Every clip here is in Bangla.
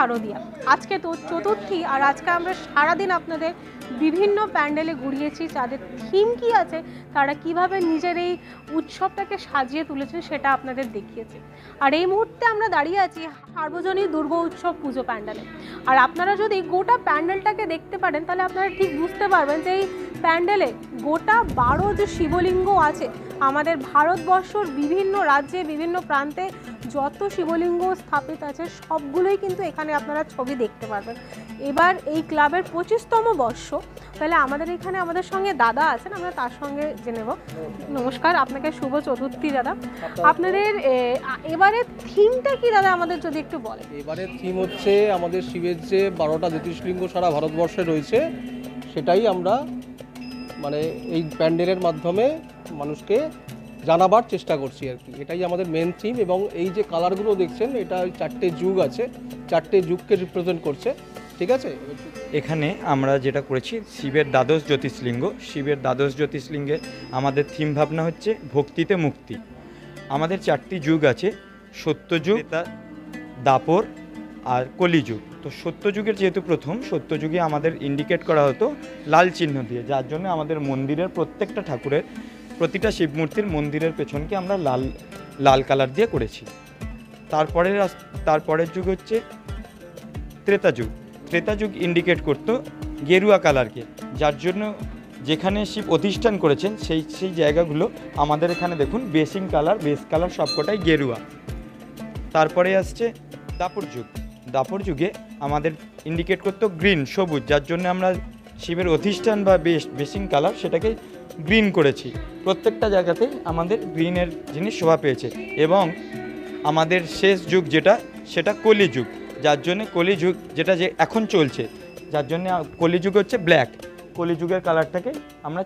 শারদিয়া। আজকে তো চতুর্থী, আর আজকে আমরা সারাদিন আপনাদের বিভিন্ন প্যান্ডেলে ঘুরিয়েছি। যাদের থিম কী আছে, তারা কিভাবে নিজের এই উৎসবটাকে সাজিয়ে তুলেছেন সেটা আপনাদের দেখিয়েছি। আর এই মুহূর্তে আমরা দাঁড়িয়ে আছি সার্বজনীন দুর্গা উৎসব পুজো প্যান্ডেলে। আর আপনারা যদি গোটা প্যান্ডেলটাকে দেখতে পারেন তাহলে আপনারা ঠিক বুঝতে পারবেন যে এই প্যান্ডেলে গোটা 12 যে শিবলিঙ্গ আছে, আমাদের ভারতবর্ষর বিভিন্ন রাজ্যে বিভিন্ন প্রান্তে যত শিবলিঙ্গ স্থাপিত আছে সবগুলোই কিন্তু এখানে আপনারা ছবি দেখতে পারবেন। এবার এই ক্লাবের 25তম বর্ষ, তাহলে আমাদের এখানে আমাদের সঙ্গে দাদা আছেন, আমরা তার সঙ্গে জেনে নেব। নমস্কার, আপনাকে শুভ চতুর্থী দাদা। আপনাদের এবারে থিমটা কি দাদা, আমাদের যদি একটু বলেন। এবারের থিম হচ্ছে আমাদের শিবের যে 12টা জ্যোতির্লিঙ্গ সারা ভারতবর্ষে রয়েছে, সেটাই আমরা মানে এই প্যান্ডেলের মাধ্যমে মানুষকে জানাবার চেষ্টা করছি আর কি। এটাই আমাদের মেন থিম। এবং এই যে কালারগুলো দেখছেন, এটা 4টে যুগ আছে, 4টে যুগকে রিপ্রেজেন্ট করছে, ঠিক আছে। এখানে আমরা যেটা করেছি শিবের দ্বাদশ জ্যোতির্লিঙ্গ। শিবের দ্বাদশ জ্যোতির্লিঙ্গে আমাদের থিম ভাবনা হচ্ছে ভক্তিতে মুক্তি। আমাদের 4টি যুগ আছে, সত্যযুগ, দাপর আর কলিযুগ। তো সত্যযুগের যেহেতু প্রথম, সত্যযুগে আমাদের ইন্ডিকেট করা হতো লাল চিহ্ন দিয়ে, যার জন্য আমাদের মন্দিরের প্রত্যেকটা ঠাকুরের, প্রতিটা শিব মূর্তির মন্দিরের পেছনকে আমরা লাল কালার দিয়ে করেছি। তারপরের যুগ হচ্ছে ত্রেতা যুগ। ত্রেতা যুগ ইন্ডিকেট করতো গেরুয়া কালারকে, যার জন্য যেখানে শিব অধিষ্ঠান করেছেন সেই জায়গাগুলো আমাদের এখানে দেখুন বেস কালার সবকটাই গেরুয়া। তারপরে আসছে দাপর যুগ। দাপর যুগে আমাদের ইন্ডিকেট করতো গ্রিন, সবুজ, যার জন্য আমরা শিবের অধিষ্ঠান বা বেসিং কালার সেটাকে গ্রিন করেছি। প্রত্যেকটা জায়গাতেই আমাদের গ্রিনের জিনিস শোভা পেয়েছে। এবং আমাদের শেষ যুগ সেটা কলিযুগ, যার জন্য কলিযুগ যে এখন চলছে, যার জন্য কলিযুগ হচ্ছে ব্ল্যাক। কলিযুগের কালারটাকে আমরা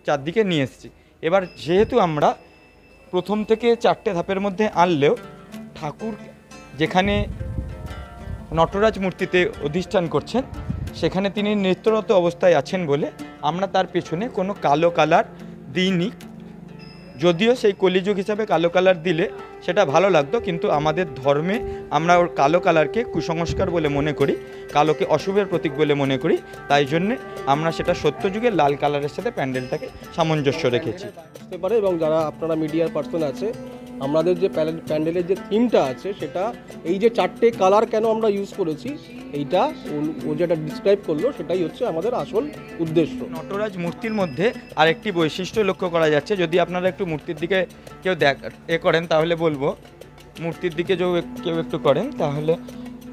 চারদিকে নিয়ে এসেছি। এবার যেহেতু আমরা প্রথম থেকে 4টে ধাপের মধ্যে আনলেও ঠাকুর যেখানে নটরাজ মূর্তিতে অধিষ্ঠান করছেন সেখানে তিনি নৃত্যরত অবস্থায় আছেন বলে আমরা তার পেছনে কোনো কালো কালার দিইনি। যদিও সেই কলিযুগ হিসাবে কালো কালার দিলে সেটা ভালো লাগতো, কিন্তু আমাদের ধর্মে আমরা ওর কালো কালারকে কুসংস্কার বলে মনে করি, কালোকে অশুভের প্রতীক বলে মনে করি। তাই জন্যে আমরা সেটা সত্যযুগের লাল কালারের সাথে প্যান্ডেলটাকে সামঞ্জস্য রেখেছি। বুঝতে পারে। এবং যারা আপনারা মিডিয়ার পার্সন আছে, আমাদের যে প্যান্ডেলের যে থিমটা আছে সেটা এই যে 4টে কালার কেন আমরা ইউজ করেছি, এইটা ও যেটা ডিসক্রাইব করলো সেটাই হচ্ছে আমাদের আসল উদ্দেশ্য। নটরাজ মূর্তির মধ্যে আরেকটি বৈশিষ্ট্য লক্ষ্য করা যাচ্ছে, যদি আপনারা একটু মূর্তির দিকে কেউ করেন তাহলে বলবো, মূর্তির দিকে কেউ একটু করেন তাহলে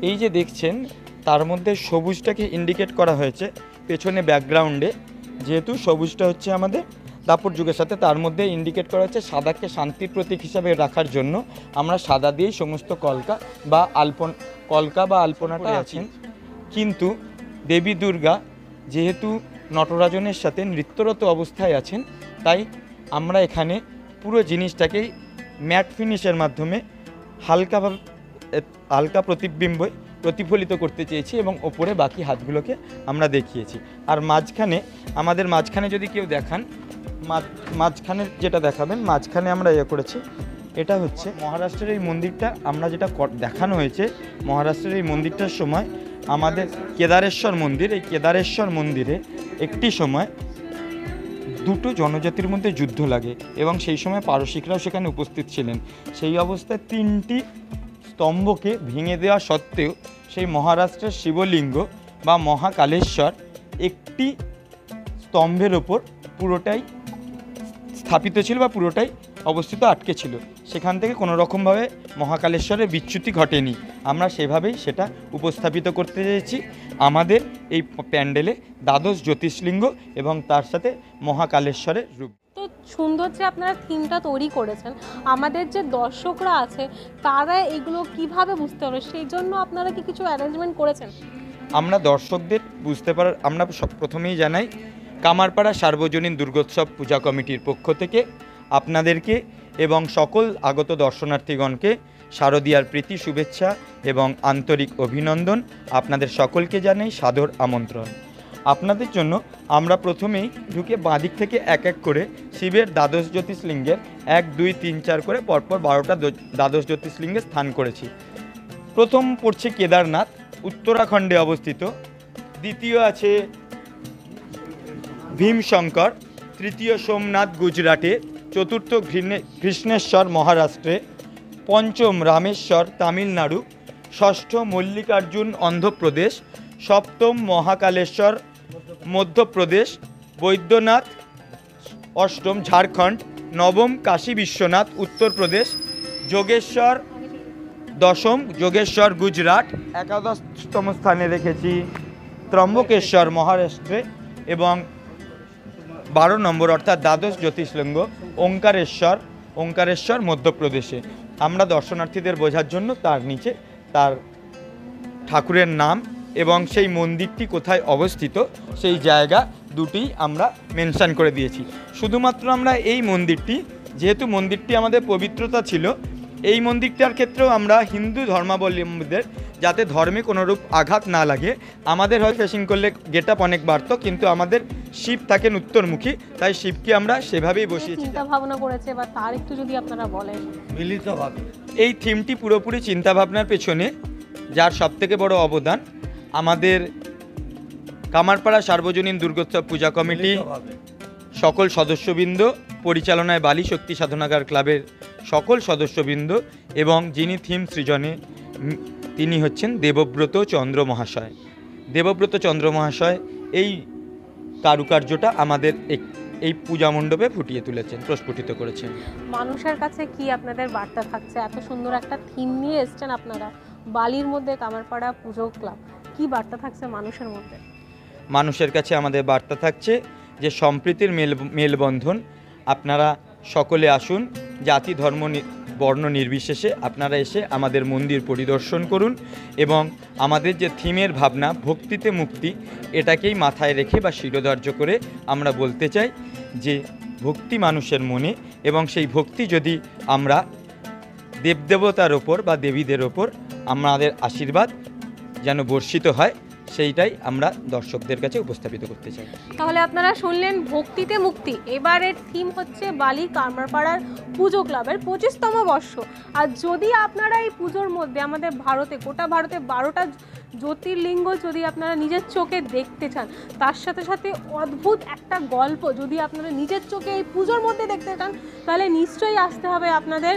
এই যে দেখছেন তার মধ্যে সবুজটাকে ইন্ডিকেট করা হয়েছে পেছনে ব্যাকগ্রাউন্ডে। যেহেতু সবুজটা হচ্ছে আমাদের দাপর যুগের সাথে, তার মধ্যে ইন্ডিকেট করা হচ্ছে সাদাকে শান্তির প্রতীক হিসাবে রাখার জন্য আমরা সাদা দিয়েই সমস্ত কলকা বা আলপনাটা আছেন। কিন্তু দেবী দুর্গা যেহেতু নটরাজনের সাথে নৃত্যরত অবস্থায় আছেন, তাই আমরা এখানে পুরো জিনিসটাকেই ম্যাট ফিনিশের মাধ্যমে হালকা প্রতিফলিত করতে চেয়েছি এবং ওপরে বাকি হাতগুলোকে আমরা দেখিয়েছি। আর মাঝখানে যদি কেউ দেখান, মাঝখানে যেটা দেখাবেন, মাঝখানে আমরা করেছি, এটা হচ্ছে মহারাষ্ট্রের এই মন্দিরটা আমরা যেটা দেখানো হয়েছে। মহারাষ্ট্রের এই মন্দিরটার সময় আমাদের কেদারেশ্বর মন্দির, এই কেদারেশ্বর মন্দিরে একটি সময় 2টো জনজাতির মধ্যে যুদ্ধ লাগে এবং সেই সময় পারসিকরাও সেখানে উপস্থিত ছিলেন। সেই অবস্থায় 3টি স্তম্ভকে ভেঙে দেওয়া সত্ত্বেও সেই মহারাষ্ট্রের শিবলিঙ্গ বা মহাকালেশ্বর একটি স্তম্ভের ওপর পুরোটাই স্থাপিত ছিল বা পুরোটাই অবস্থিত আটকে ছিল। সেখান থেকে কোনো রকমভাবে মহাকালেশ্বরের বিচ্যুতি ঘটেনি। আমরা সেভাবেই সেটা উপস্থাপিত করতে চেয়েছি আমাদের এই প্যান্ডেলে দ্বাদশ জ্যোতির্লিঙ্গ এবং তার সাথে মহাকালেশ্বরের রূপ। তো সুন্দর যে আপনারা থিমটা তৈরি করেছেন, আমাদের যে দর্শকরা আছে তারা এগুলো কিভাবে বুঝতে পারবে, সেই জন্য আপনারা কি কিছু অ্যারেঞ্জমেন্ট করেছেন? আমরা দর্শকদের বুঝতে পারার আমরা প্রথমেই জানাই কামারপাড়া সার্বজনীন দুর্গোৎসব পূজা কমিটির পক্ষ থেকে আপনাদেরকে এবং সকল আগত দর্শনার্থীগণকে শারদীয়ার প্রীতি শুভেচ্ছা এবং আন্তরিক অভিনন্দন। আপনাদের সকলকে জানাই সাদর আমন্ত্রণ। আপনাদের জন্য আমরা প্রথমেই ঢুকে বাঁদিক থেকে এক এক করে শিবের দ্বাদশ জ্যোতির্লিঙ্গের 1, 2, 3, 4 করে পরপর 12টা দ্বাদশ জ্যোতির্লিঙ্গে স্থান করেছি। প্রথম পড়ছে কেদারনাথ। উত্তরাখণ্ডে অবস্থিত, দ্বিতীয় আছে ভীমশঙ্কর, তৃতীয় সোমনাথ গুজরাটে, চতুর্থ কৃষ্ণেশ্বর মহারাষ্ট্রে, পঞ্চম রামেশ্বর তামিলনাড়ু, ষষ্ঠ মল্লিকার্জুন অন্ধ্রপ্রদেশ, সপ্তম মহাকালেশ্বর মধ্যপ্রদেশ, বৈদ্যনাথ অষ্টম ঝাড়খণ্ড, নবম কাশী বিশ্বনাথ উত্তরপ্রদেশ, যোগেশ্বর দশম যোগেশ্বর গুজরাট, একাদশতম স্থানে রেখেছি ত্রম্বকেশ্বর মহারাষ্ট্রে এবং 12 নম্বর অর্থাৎ দ্বাদশ জ্যোতির্লিঙ্গ ওঙ্কারেশ্বর মধ্যপ্রদেশে। আমরা দর্শনার্থীদের বোঝার জন্য তার নিচে তার ঠাকুরের নাম এবং সেই মন্দিরটি কোথায় অবস্থিত সেই জায়গা দুটি আমরা মেনশন করে দিয়েছি। শুধুমাত্র আমরা এই মন্দিরটি, যেহেতু মন্দিরটি আমাদের পবিত্রতা ছিল, এই মন্দিরটার ক্ষেত্রেও আমরা হিন্দু ধর্মাবলম্বীদের যাতে ধর্মে কোনোরূপ আঘাত না লাগে, আমাদের হয় ফেসিং করলে গেট আপ অনেক বাড়তো, কিন্তু আমাদের শিব থাকেন উত্তরমুখী, তাই শিবকে আমরা সেভাবেই বসিয়েছি। চিন্তা ভাবনা করেছে বা তার একটু যদি আপনারা বলেন। মিলিতভাবে এই থিমটি পুরোপুরি চিন্তাভাবনার পেছনে যার সবথেকে বড় অবদান আমাদের কামারপাড়া সার্বজনীন দুর্গোৎসব পূজা কমিটি সকল সদস্যবৃন্দ, পরিচালনায় বালি শক্তি সাধনাগার ক্লাবের সকল সদস্যবৃন্দ এবং যিনি থিম সৃজনে তিনি হচ্ছেন দেবব্রত চন্দ্র মহাশয়। দেবব্রত চন্দ্র মহাশয় এই কারুকার্যটা আমাদের এই পূজা মণ্ডপে ফুটিয়ে তুলেছেন, প্রস্ফুটিত করেছেন। মানুষের কাছে কি আপনাদের বার্তা থাকছে? এত সুন্দর একটা থিম নিয়ে এসছেন আপনারা, বালির মধ্যে কামারপাড়া পুজো ক্লাব, কি বার্তা থাকছে মানুষের মধ্যে? মানুষের কাছে আমাদের বার্তা থাকছে যে সম্প্রীতির মেলবন্ধন। আপনারা সকলে আসুন, জাতি ধর্ম বর্ণ নির্বিশেষে আপনারা এসে আমাদের মন্দির পরিদর্শন করুন এবং আমাদের যে থিমের ভাবনা ভক্তিতে মুক্তি, এটাকেই মাথায় রেখে বা শিরোধার্য করে আমরা বলতে চাই যে ভক্তি মানুষের মনে, এবং সেই ভক্তি যদি আমরা দেবদেবতার ওপর বা দেবীদের ওপর আমাদের আশীর্বাদ যেন বর্ষিত হয়, সেইটাই আমরা দর্শকদের কাছে উপস্থাপিত করতে চাই। তাহলে আপনারা শুনলেন ভক্তিতে মুক্তি। এবারের থিম হচ্ছে বালি কামারপাড়ার পুজো ক্লাবের 25তম বর্ষ। আর যদি আপনারা এই পুজোর মধ্যে আমাদের ভারতে, গোটা ভারতে 12টা জ্যোতির্লিঙ্গ যদি আপনারা নিজের চোখে দেখতে চান, তার সাথে সাথে অদ্ভুত একটা গল্প যদি আপনারা নিজের চোখে এই পুজোর মধ্যে দেখতে চান, তাহলে নিশ্চয়ই আসতে হবে আপনাদের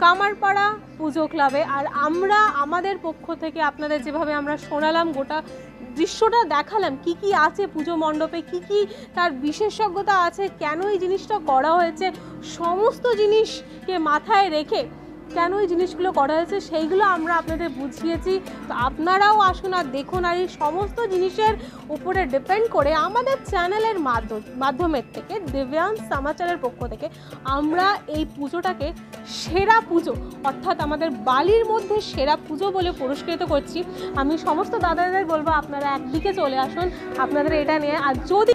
কামারপাড়া পুজো ক্লাবে। আর আমরা আমাদের পক্ষ থেকে আপনাদের যেভাবে আমরা শোনালাম, গোটা দৃশ্যটা দেখালাম, কি কি আছে পুজো মণ্ডপে, কি কি তার বিশেষজ্ঞতা আছে, কেন এই জিনিসটা করা হয়েছে, সমস্ত জিনিসকে মাথায় রেখে কেন এই জিনিসগুলো করা হয়েছে, সেইগুলো আমরা আপনাদের বুঝিয়েছি। তো আপনারাও আসুন আর দেখুন। আর এই সমস্ত জিনিসের উপরে ডিপেন্ড করে আমাদের চ্যানেলের মাধ্যমের থেকে, দিব্যাংশ সমাচারের পক্ষ থেকে আমরা এই পুজোটাকে সেরা পুজো, অর্থাৎ আমাদের বালির মধ্যে সেরা পুজো বলে পুরস্কৃত করছি। আমি সমস্ত দাদাদের বলবো আপনারা একদিকে চলে আসুন আপনাদের এটা নিয়ে। আর যদি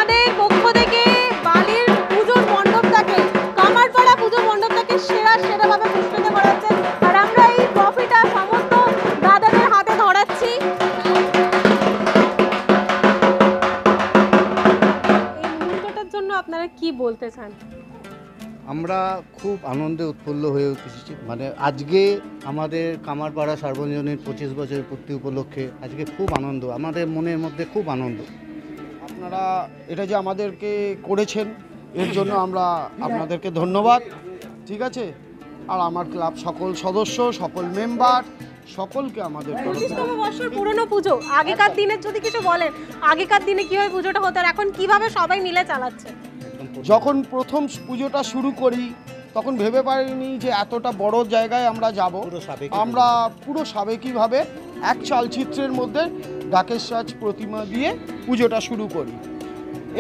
আমাদের পক্ষ থেকে বালির পুজোর মণ্ডপটাকে, কামারপাড়া পুজোর মণ্ডপটাকে সেরাভাবে পুরস্কৃত করা হচ্ছে। আর আমরা এই ট্রফিটা সমস্ত দাদাদের হাতে ধরাচ্ছি। এই মুহূর্তটার জন্য আপনারা কি বলতে চান? আমরা খুব আনন্দে উৎফুল্ল হয়ে উঠেছি। মানে আজকে আমাদের কামারপাড়া সার্বজনীন 25 বছরের পূর্তি উপলক্ষে আজকে খুব আনন্দ, আমাদের মনের মধ্যে খুব আনন্দ। আপনারা এটা যে আমাদেরকে করেছেন এর জন্য আমরা আপনাদেরকে ধন্যবাদ, ঠিক আছে। আর আমার ক্লাব সকল সদস্য, সকল মেম্বার, সকলকে আমাদের 25তম বছর পুরনো পুজো, আগেকার দিনের যদি কিছু বলেন, আগেকার দিনে কীভাবে পুজোটা হতো আর এখন কিভাবে সবাই মিলে চালাচ্ছে? যখন প্রথম পুজোটা শুরু করি তখন ভেবে পারিনি যে এতটা বড় জায়গায় আমরা যাব। আমরা পুরো সাবেকিভাবে এক চালচিত্রের মধ্যে ডাকের সাজ প্রতিমা দিয়ে পুজোটা শুরু করি।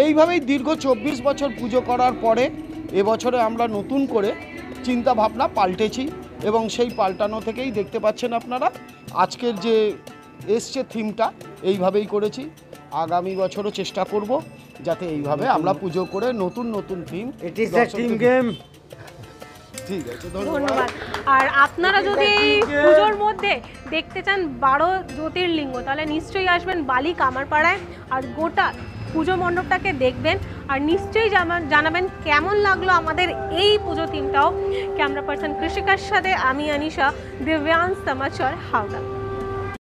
এইভাবেই দীর্ঘ 24 বছর পুজো করার পরে এবছরে আমরা নতুন করে চিন্তা ভাবনা পাল্টেছি এবং সেই পাল্টানো থেকেই দেখতে পাচ্ছেন আপনারা আজকের যে এসছে থিমটা এইভাবেই করেছি। আগামী বছরও চেষ্টা করব যাতে এইভাবে আমরা পুজো করে নতুন নতুন theme. It is a team game. ঠিক আছে, ধন্যবাদ। আর আপনারা যদি এই পুজোর মধ্যে দেখতে চান 12 জ্যোতির্লিঙ্গ, তাহলে নিশ্চয়ই আসবেন বালি কামারপাড়ায়, আর গোটা পুজো মণ্ডপটাকে দেখবেন, আর নিশ্চয়ই জানাবেন কেমন লাগলো আমাদের এই পুজো থিমটাও। ক্যামেরা পার্সন কৃষিকার সাথে আমি আনিশা, দিব্যাংশ সমাচার, হাওড়া।